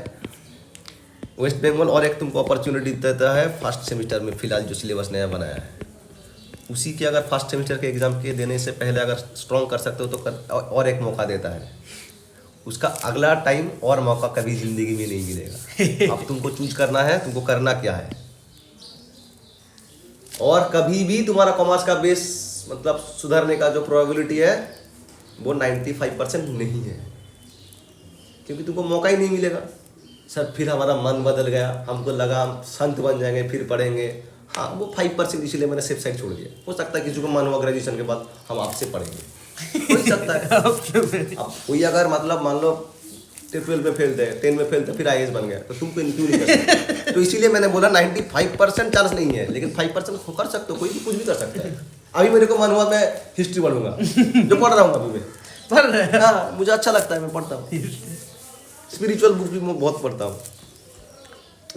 वेस्ट बंगाल और एक तुमको अपॉर्चुनिटी देता है फर्स्ट सेमेस्टर में, फिलहाल जो सिलेबस नया बनाया है उसी के अगर फर्स्ट सेमेस्टर के एग्जाम के देने से पहले अगर स्ट्रॉन्ग कर सकते हो तो और एक मौका देता है, उसका अगला टाइम और मौका कभी जिंदगी में नहीं मिलेगा। अब तुमको चूज करना है तुमको करना क्या है, और कभी भी तुम्हारा कॉमर्स का बेस मतलब सुधरने का जो प्रोबेबिलिटी है वो 95% नहीं है, क्योंकि तुमको मौका ही नहीं मिलेगा। सर फिर हमारा मन बदल गया, हमको लगा हम संत बन जाएंगे फिर पढ़ेंगे, हाँ वो 5%, इसलिए मैंने सेफ साइड छोड़ दिया। हो सकता है किसी को मन हुआ ग्रेजुएशन के बाद हम आपसे पढ़ेंगे, हो सकता है। अब कोई अगर मतलब मान लो 12 में फेल थे, 10 में फेल थे, फिर IAS बन गया, तो तुम क्यों नहीं कर सकते? तो इसीलिए मैंने बोला 95% चांस नहीं है, लेकिन 5% कर सकते हो, कोई भी कुछ भी कर सकता है। अभी मेरे को मन हुआ मैं हिस्ट्री पढ़ूंगा, जो पढ़ रहा हूँ अभी मैं, पढ़ रहे हैं। हाँ मुझे अच्छा लगता है, मैं पढ़ता हूँ। स्पिरिचुअल बुक भी मैं बहुत पढ़ता हूँ,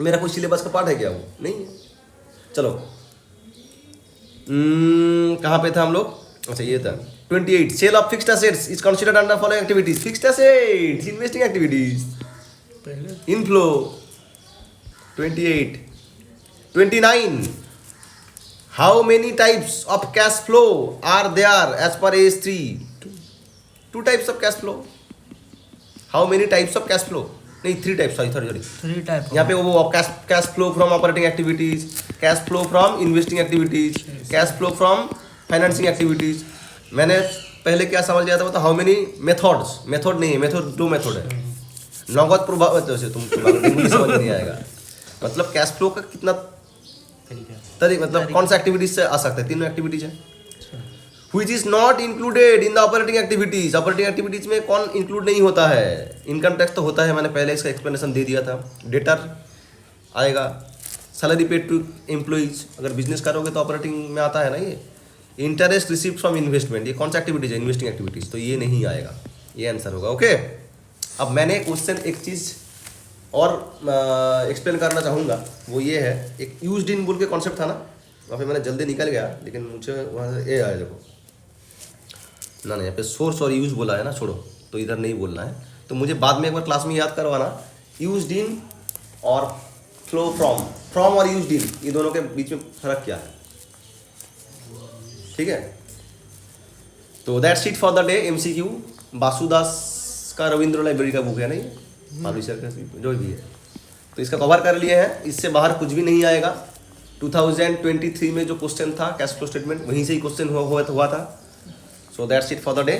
मेरा कोई सिलेबस का पार्ट है क्या, वो नहीं है। चलो कहाँ पे था हम लोग, अच्छा ये था 28 sale of fixed assets is considered under following activities. Fixed assets investing activities, पहले inflow 28 29 how many types of cash flow are there as per AS3? Two types of cash flow. How many types of cash flow, नहीं 3 types, sorry 3 type यहाँ पे वो cash flow from operating activities, cash flow from investing activities, cash flow from financing activities. मैंने पहले क्या समझ लिया था, मतलब हाउ मेनी मेथड्स, मेथड नहीं है, मेथड 2 मेथड है। नगद प्रभाव से तुमको इंग्लिश समझ नहीं आएगा, मतलब कैश फ्लो का कितना तरीका, मतलब कौन सा एक्टिविटीज से आ सकता है, 3 एक्टिविटीज है। Which is not included in the operating activities, operating activities में कौन इंक्लूड नहीं होता है, इनकम टैक्स तो होता है, मैंने पहले इसका एक्सप्लेनेशन दे दिया था। डेटर आएगा, सैलरी पेड टू एम्प्लॉइज, अगर बिजनेस करोगे तो ऑपरेटिंग में आता है ना ये। इंटरेस्ट रिसीव्ड फ्रॉम इन्वेस्टमेंट, ये कौन सा एक्टिविटीज है, इन्वेस्टिंग एक्टिविटीज, तो ये नहीं आएगा, ये आंसर होगा। ओके, अब मैंने क्वेश्चन एक चीज़ और एक्सप्लेन करना चाहूँगा, वो ये है, एक यूज्ड इन बोल के कॉन्सेप्ट था ना, वहाँ पे मैंने जल्दी निकल गया, लेकिन मुझे वहाँ से ये आया, देखो ना यहाँ पे सोर्स और यूज बोला है ना, छोड़ो, तो इधर नहीं बोलना है, तो मुझे बाद में एक बार क्लास में याद करवाना, यूज्ड इन और फ्लो फ्रॉम और यूज्ड इन, ये दोनों के बीच में फर्क क्या है, ठीक है। तो that's it for the day. MCQ बासुदास का रविंद्र लाइब्रेरी का बुक है नहीं, पब्लिशर का जो भी है, तो इसका कवर कर लिए हैं, इससे बाहर कुछ भी नहीं आएगा। 2023 में जो क्वेश्चन था कैश फ्लो स्टेटमेंट, वहीं से ही क्वेश्चन हुआ था। So that's it for the day.